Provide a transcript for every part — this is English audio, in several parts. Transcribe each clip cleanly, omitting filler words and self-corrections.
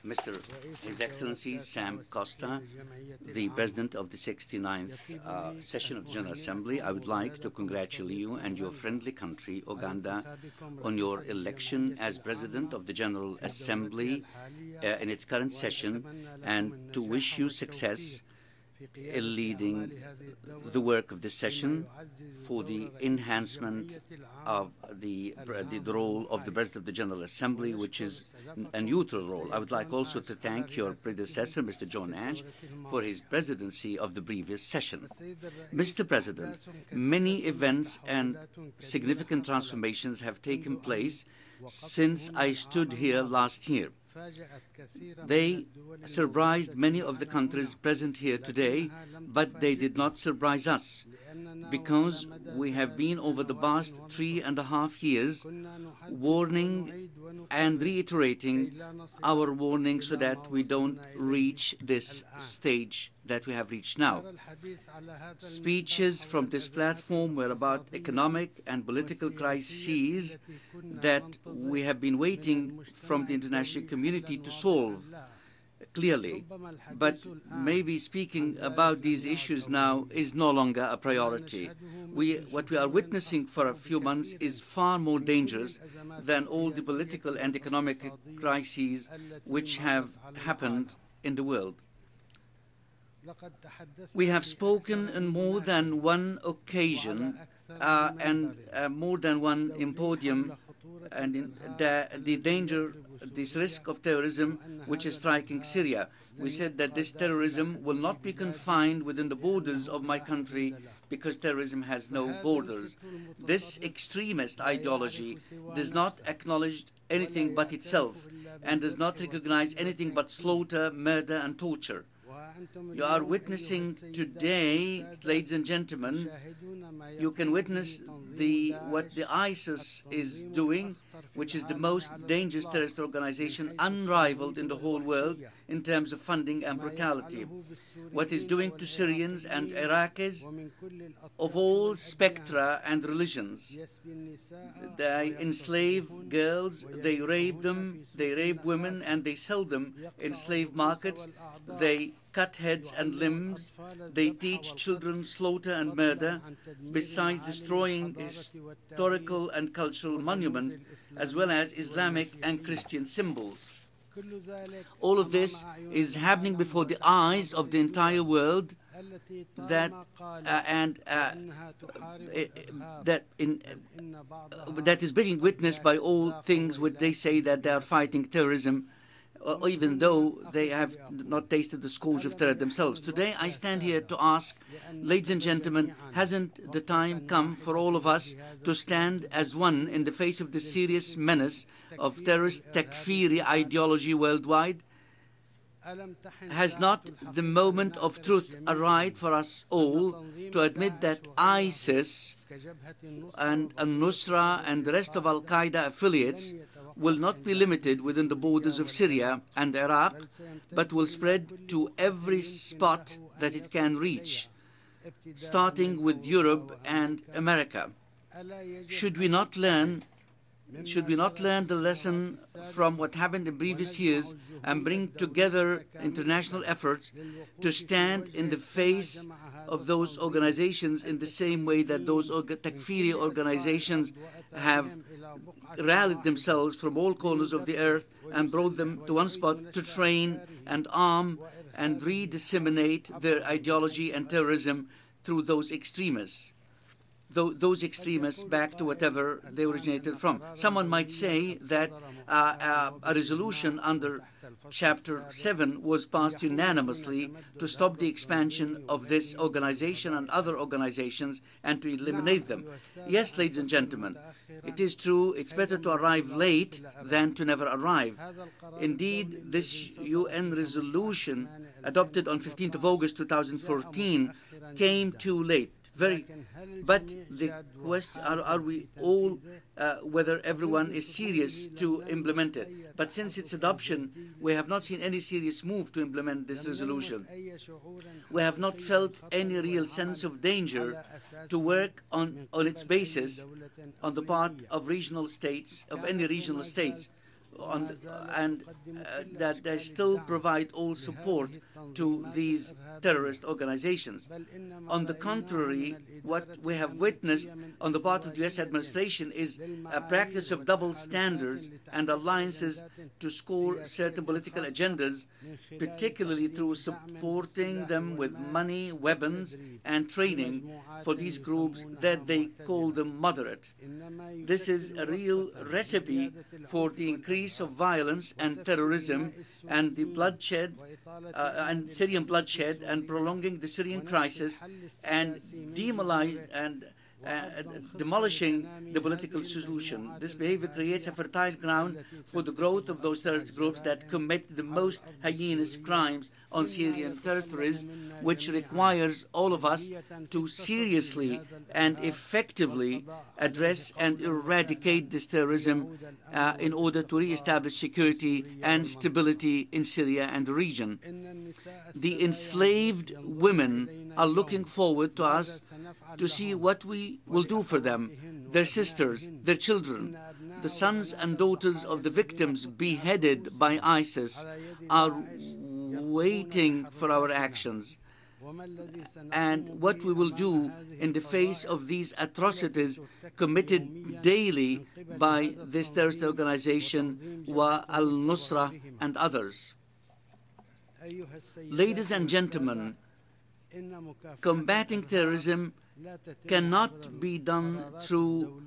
Mr. His Excellency Sam Costa, the President of the 69th session of the General Assembly, I would like to congratulate you and your friendly country, Uganda, on your election as President of the General Assembly in its current session, and to wish you success in leading the work of this session for the enhancement of the role of the President of the General Assembly, which is a neutral role. I would like also to thank your predecessor, Mr. John Ash, for his presidency of the previous session. Mr. President, many events and significant transformations have taken place since I stood here last year. They surprised many of the countries present here today, but they did not surprise us, because we have been over the past 3.5 years warning and reiterating our warning so that we don't reach this stage that we have reached now. Speeches from this platform were about economic and political crises that we have been waiting from the international community to solve clearly, but maybe speaking about these issues now is no longer a priority. What we are witnessing for a few months is far more dangerous than all the political and economic crises which have happened in the world. We have spoken on more than one occasion and more than one podium, and in the danger, this risk of terrorism which is striking Syria. We said that this terrorism will not be confined within the borders of my country, because terrorism has no borders. This extremist ideology does not acknowledge anything but itself and does not recognize anything but slaughter, murder, and torture. You are witnessing today, ladies and gentlemen, you can witness what the ISIS is doing, which is the most dangerous terrorist organization unrivaled in the whole world in terms of funding and brutality. What is doing to Syrians and Iraqis of all spectra and religions. They enslave girls, they rape them, they rape women, and they sell them in slave markets. They cut heads and limbs. They teach children slaughter and murder, besides destroying historical and cultural monuments, as well as Islamic and Christian symbols. All of this is happening before the eyes of the entire world, that is being witnessed by all things which they say that they are fighting terrorism, even though they have not tasted the scourge of terror themselves. Today I stand here to ask, ladies and gentlemen, hasn't the time come for all of us to stand as one in the face of the serious menace of terrorist takfiri ideology worldwide? Has not the moment of truth arrived for us all to admit that ISIS and Al-Nusra and the rest of Al-Qaeda affiliates will not be limited within the borders of Syria and Iraq, but will spread to every spot that it can reach, starting with Europe and America? Should we not learn the lesson from what happened in previous years and bring together international efforts to stand in the face of those organizations in the same way that those takfiri organizations have rallied themselves from all corners of the earth and brought them to one spot to train and arm and re-disseminate their ideology and terrorism through those extremists? Those extremists back to whatever they originated from. Someone might say that a resolution under Chapter 7 was passed unanimously to stop the expansion of this organization and other organizations and to eliminate them. Yes, ladies and gentlemen, it is true, it's better to arrive late than to never arrive. Indeed, this UN resolution adopted on 15th of August 2014 came too late. But the question, are we all, whether everyone is serious to implement it? But since its adoption, we have not seen any serious move to implement this resolution. We have not felt any real sense of danger to work on its basis on the part of regional states, of any regional states. and that they still provide all support to these terrorist organizations. On the contrary, what we have witnessed on the part of the U.S. administration is a practice of double standards and alliances to score certain political agendas, particularly through supporting them with money, weapons, and training for these groups that they call them moderate. This is a real recipe for the increase of violence and terrorism and the bloodshed and Syrian bloodshed, and prolonging the Syrian crisis and demolishing the political solution. This behavior creates a fertile ground for the growth of those terrorist groups that commit the most heinous crimes on Syrian territories, which requires all of us to seriously and effectively address and eradicate this terrorism in order to re-establish security and stability in Syria and the region. The enslaved women are looking forward to us to see what we will do for them, their sisters, their children. The sons and daughters of the victims beheaded by ISIS are waiting for our actions, and what we will do in the face of these atrocities committed daily by this terrorist organization, Wa al-Nusra and others. Ladies and gentlemen, combating terrorism cannot be done through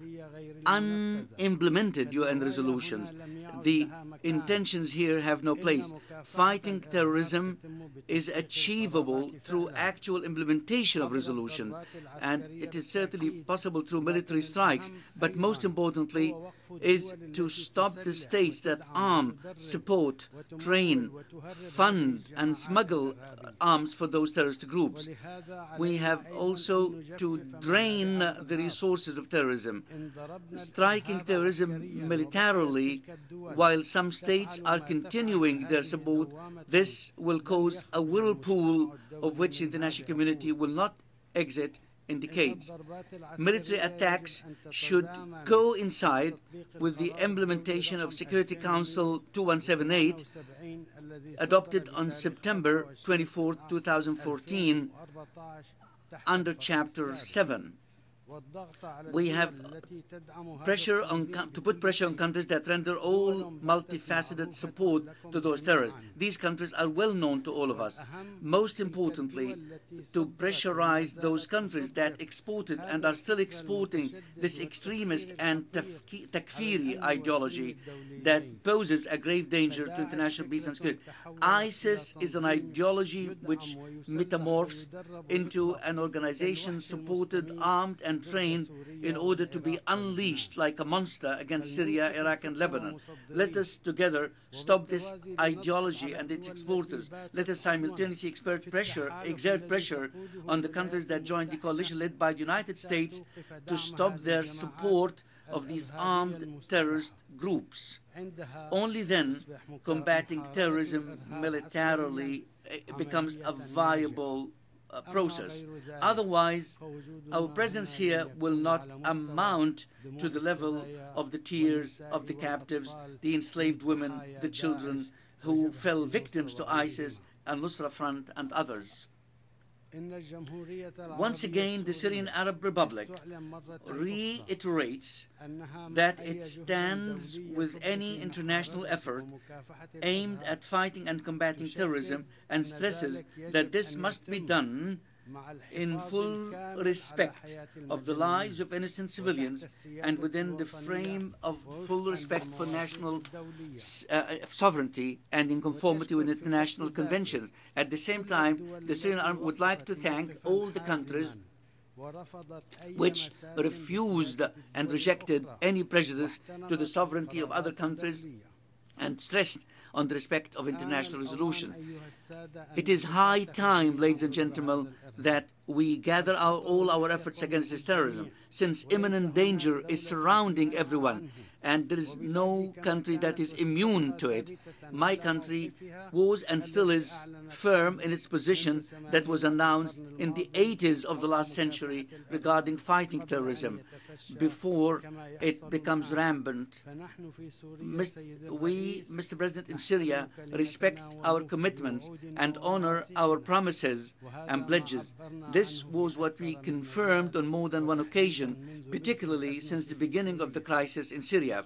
unimplemented UN resolutions. The intentions here have no place. Fighting terrorism is achievable through actual implementation of resolution, and it is certainly possible through military strikes, but most importantly is to stop the states that arm, support, train, fund and smuggle arms for those terrorist groups. We have also to drain the resources of terrorism. Striking terrorism militarily while some states are continuing their support, this will cause a whirlpool of which the international community will not exit in decades. Military attacks should coincide with the implementation of Security Council 2178, adopted on September 24, 2014, under Chapter 7. We have to put pressure on countries that render all multifaceted support to those terrorists. These countries are well known to all of us. Most importantly, to pressurize those countries that exported and are still exporting this extremist and takfiri ideology that poses a grave danger to international peace and security. ISIS is an ideology which metamorphs into an organization supported, armed, and trained in order to be unleashed like a monster against Syria, Iraq, and Lebanon. Let us together stop this ideology and its exporters. Let us simultaneously exert pressure on the countries that joined the coalition led by the United States to stop their support of these armed terrorist groups. Only then combating terrorism militarily becomes a viable process. Otherwise, our presence here will not amount to the level of the tears of the captives, the enslaved women, the children who fell victims to ISIS, al-Nusra Front, and others. Once again, the Syrian Arab Republic reiterates that it stands with any international effort aimed at fighting and combating terrorism, and stresses that this must be done in full respect of the lives of innocent civilians and within the frame of full respect for national sovereignty and in conformity with international conventions. At the same time, the Syrian Army would like to thank all the countries which refused and rejected any prejudice to the sovereignty of other countries and stressed on the respect of international resolution. It is high time, ladies and gentlemen, that we gather all our efforts against this terrorism, since imminent danger is surrounding everyone, and there is no country that is immune to it. My country was and still is firm in its position that was announced in the 80s of the last century regarding fighting terrorism, before it becomes rampant. We, Mr. President, in Syria respect our commitments and honor our promises and pledges. This was what we confirmed on more than one occasion, particularly since the beginning of the crisis in Syria.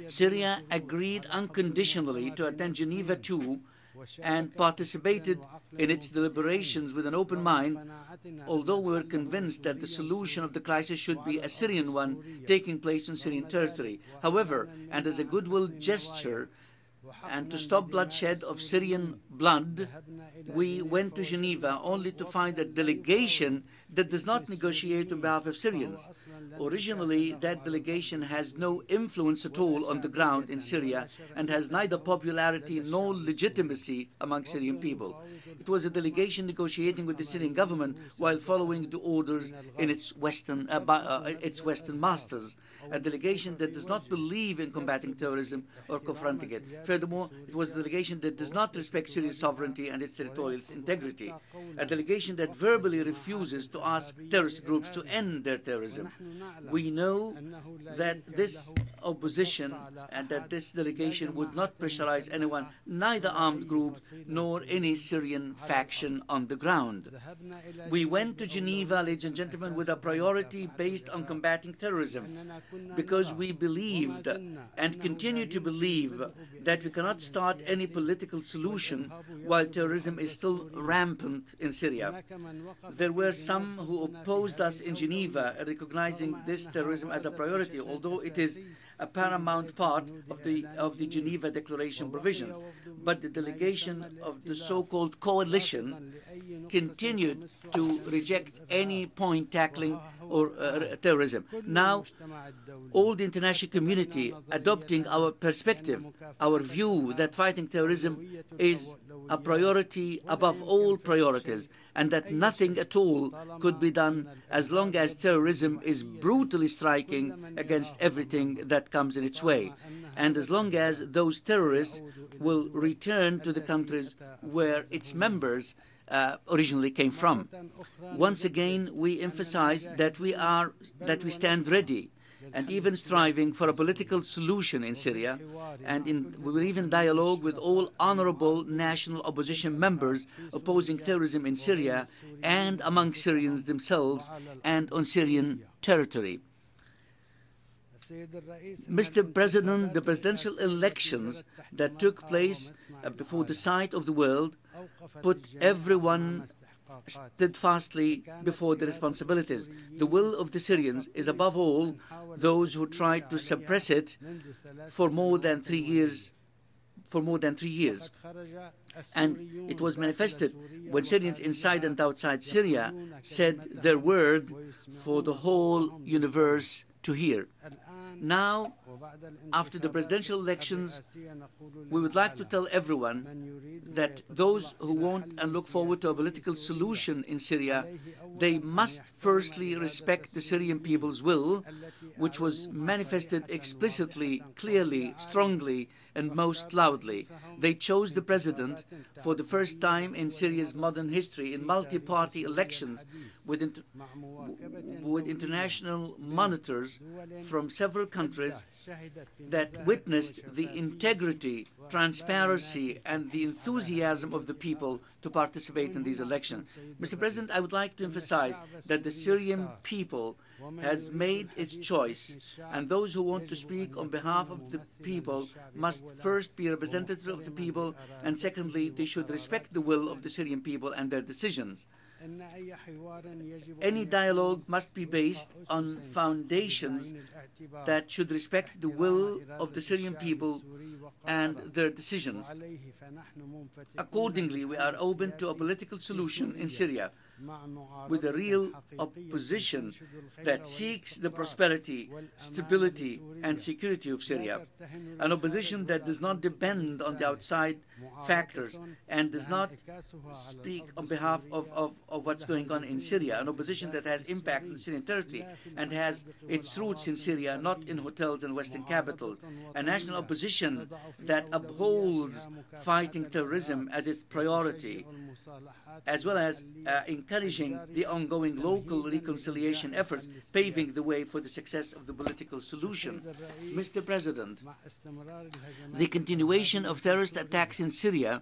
Syria agreed unconditionally to attend Geneva II and participated in its deliberations with an open mind, although we were convinced that the solution of the crisis should be a Syrian one taking place on Syrian territory. However, and as a goodwill gesture and to stop bloodshed of Syrian blood, we went to Geneva only to find a delegation that does not negotiate on behalf of Syrians. Originally, that delegation has no influence at all on the ground in Syria and has neither popularity nor legitimacy among Syrian people. It was a delegation negotiating with the Syrian government while following the orders in its Western masters. A delegation that does not believe in combating terrorism or confronting it. Furthermore, it was a delegation that does not respect Syria's sovereignty and its territorial integrity. A delegation that verbally refuses to ask terrorist groups to end their terrorism. We know that this opposition and that this delegation would not pressurize anyone, neither armed group nor any Syrian faction on the ground. We went to Geneva, ladies and gentlemen, with a priority based on combating terrorism, because we believed and continue to believe that we cannot start any political solution while terrorism is still rampant in Syria. There were some who opposed us in Geneva, recognizing this terrorism as a priority, although it is a paramount part of the Geneva Declaration provision. But the delegation of the so-called coalition continued to reject any point tackling or terrorism. Now, all the international community adopting our perspective, our view that fighting terrorism is a priority above all priorities, and that nothing at all could be done as long as terrorism is brutally striking against everything that comes in its way, and as long as those terrorists will return to the countries where its members originally came from. Once again, we emphasize that we stand ready and even striving for a political solution in Syria, and we will even dialogue with all honorable national opposition members opposing terrorism in Syria and among Syrians themselves and on Syrian territory. Mr. President, the presidential elections that took place before the sight of the world put everyone steadfastly before the responsibilities. The will of the Syrians is above all those who tried to suppress it for more than 3 years. And it was manifested when Syrians inside and outside Syria said their word for the whole universe to hear. Now, after the presidential elections, we would like to tell everyone that those who want and look forward to a political solution in Syria, they must firstly respect the Syrian people's will, which was manifested explicitly, clearly, strongly, and most loudly. They chose the president for the first time in Syria's modern history in multi-party elections with international monitors from several countries that witnessed the integrity, transparency, and the enthusiasm of the people to participate in these elections. Mr. President, I would like to emphasize that the Syrian people has made its choice, and those who want to speak on behalf of the people must first be representatives of the people, and secondly, they should respect the will of the Syrian people and their decisions. Any dialogue must be based on foundations that should respect the will of the Syrian people and their decisions. Accordingly, we are open to a political solution in Syria with a real opposition that seeks the prosperity, stability, and security of Syria, an opposition that does not depend on the outside factors and does not speak on behalf of what's going on in Syria, an opposition that has impact on Syrian territory and has its roots in Syria, not in hotels and Western capitals, a national opposition that upholds fighting terrorism as its priority, as well as encouraging the ongoing local reconciliation efforts, paving the way for the success of the political solution. Mr. President, the continuation of terrorist attacks in Syria,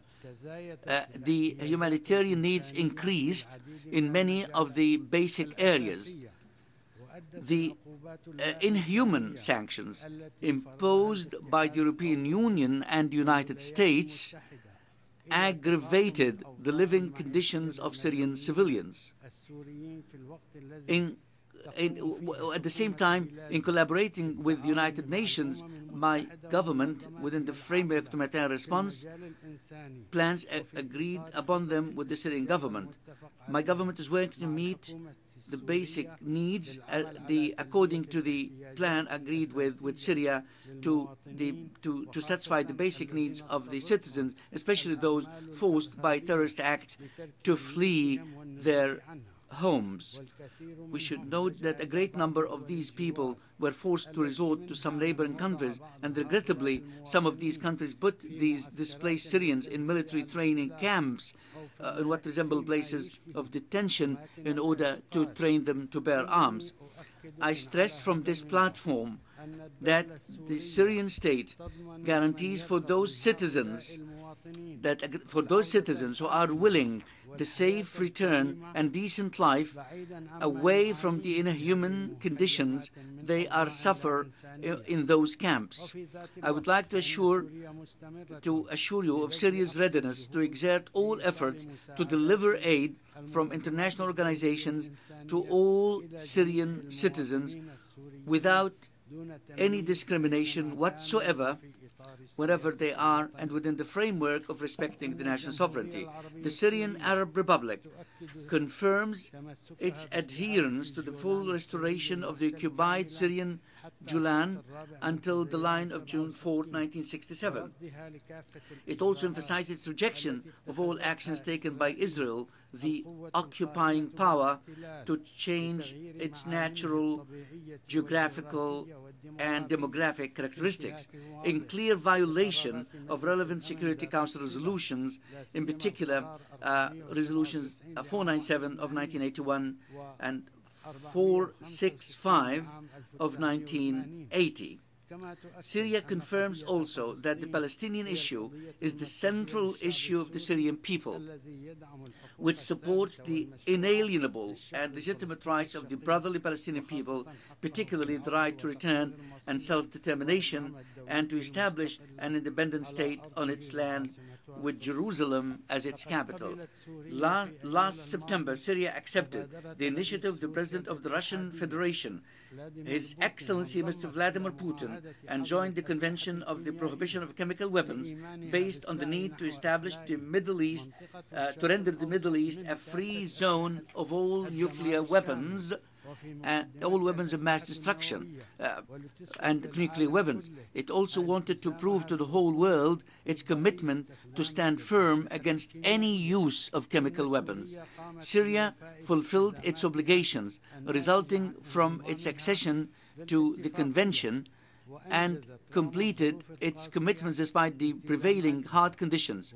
the humanitarian needs increased in many of the basic areas. The inhuman sanctions imposed by the European Union and the United States aggravated the living conditions of Syrian civilians. At the same time, in collaborating with the United Nations, my government, within the framework of the humanitarian response plans agreed upon them with the Syrian government. My government is working to meet the basic needs according to the plan agreed with Syria to satisfy the basic needs of the citizens, especially those forced by terrorist acts to flee their homes. We should note that a great number of these people were forced to resort to some neighboring countries, and regrettably, some of these countries put these displaced Syrians in military training camps in what resemble places of detention in order to train them to bear arms. I stress from this platform that the Syrian state guarantees for those citizens who are willing the safe return and decent life away from the inhuman conditions they are suffer in those camps. I would like to assure you of Syria's readiness to exert all efforts to deliver aid from international organizations to all Syrian citizens without any discrimination whatsoever, wherever they are, and within the framework of respecting the national sovereignty. The Syrian Arab Republic confirms its adherence to the full restoration of the occupied Syrian Julan until the line of June 4, 1967. It also emphasizes its rejection of all actions taken by Israel, the occupying power, to change its natural, geographical, and demographic characteristics, in clear violation of relevant Security Council resolutions, in particular resolutions 497 of 1981 and 465 of 1980. Syria confirms also that the Palestinian issue is the central issue of the Syrian people, which supports the inalienable and legitimate rights of the brotherly Palestinian people, particularly the right to return and self-determination, and to establish an independent state on its land, with Jerusalem as its capital. Last September, Syria accepted the initiative of the President of the Russian Federation, His Excellency Mr. Vladimir Putin, and joined the Convention of the Prohibition of Chemical Weapons, based on the need to establish the Middle East, to render the Middle East a free zone of all nuclear weapons, all weapons of mass destruction and nuclear weapons. It also wanted to prove to the whole world its commitment to stand firm against any use of chemical weapons. Syria fulfilled its obligations resulting from its accession to the Convention and completed its commitments despite the prevailing hard conditions.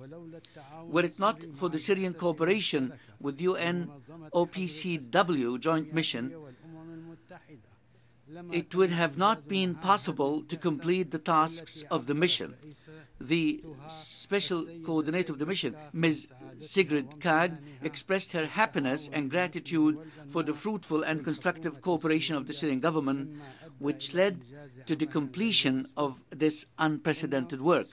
Were it not for the Syrian cooperation with UN OPCW joint mission, it would have not been possible to complete the tasks of the mission. The special coordinator of the mission, Ms. Sigrid Kaag, expressed her happiness and gratitude for the fruitful and constructive cooperation of the Syrian government, which led to the completion of this unprecedented work.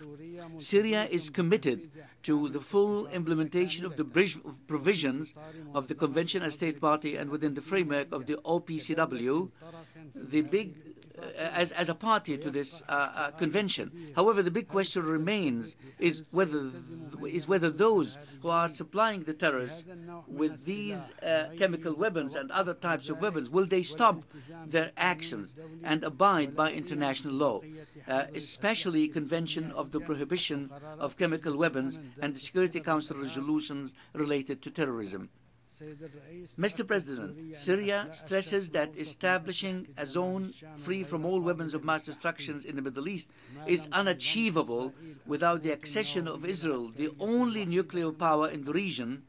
Syria is committed to the full implementation of the provisions of the Convention as state party and within the framework of the OPCW. The big as a party to this convention. However, the big question remains is whether those who are supplying the terrorists with these chemical weapons and other types of weapons, will they stop their actions and abide by international law, especially Convention of the Prohibition of Chemical Weapons and the Security Council resolutions related to terrorism. Mr. President, Syria stresses that establishing a zone free from all weapons of mass destruction in the Middle East is unachievable without the accession of Israel, the only nuclear power in the region,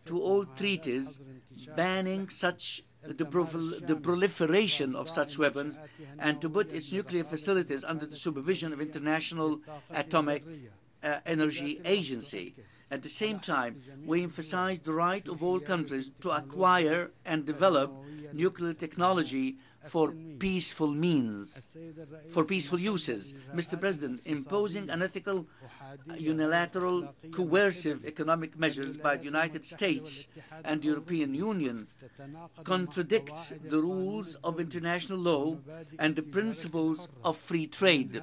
to all treaties banning the proliferation of such weapons and to put its nuclear facilities under the supervision of International Atomic Energy Agency. At the same time, we emphasize the right of all countries to acquire and develop nuclear technology for peaceful means, for peaceful uses. Mr. President, imposing unethical, unilateral, coercive economic measures by the United States and the European Union contradicts the rules of international law and the principles of free trade.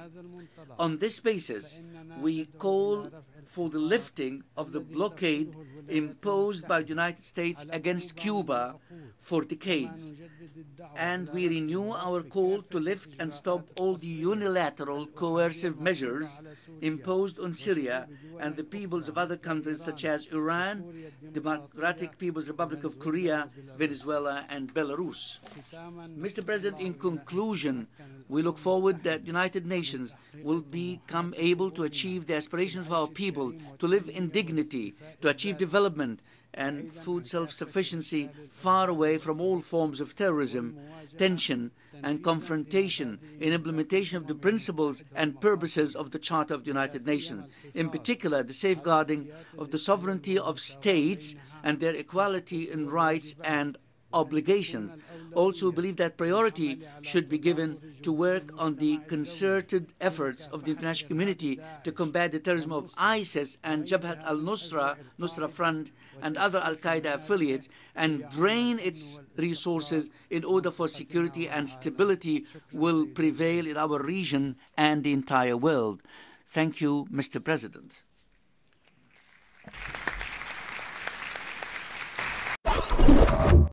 On this basis, we call for the lifting of the blockade imposed by the United States against Cuba for decades. And we renew our call to lift and stop all the unilateral coercive measures imposed on Syria and the peoples of other countries such as Iran, Democratic People's Republic of Korea, Venezuela, and Belarus. Mr. President, in conclusion, we look forward that the United Nations will become able to achieve the aspirations of our people to live in dignity, to achieve development and food self-sufficiency far away from all forms of terrorism, tension, and confrontation in implementation of the principles and purposes of the Charter of the United Nations, in particular the safeguarding of the sovereignty of states and their equality in rights and obligations. Also, we believe that priority should be given to work on the concerted efforts of the international community to combat the terrorism of ISIS and Jabhat al-Nusra, Nusra Front, and other al-Qaeda affiliates, and drain its resources in order for security and stability will prevail in our region and the entire world. Thank you, Mr. President.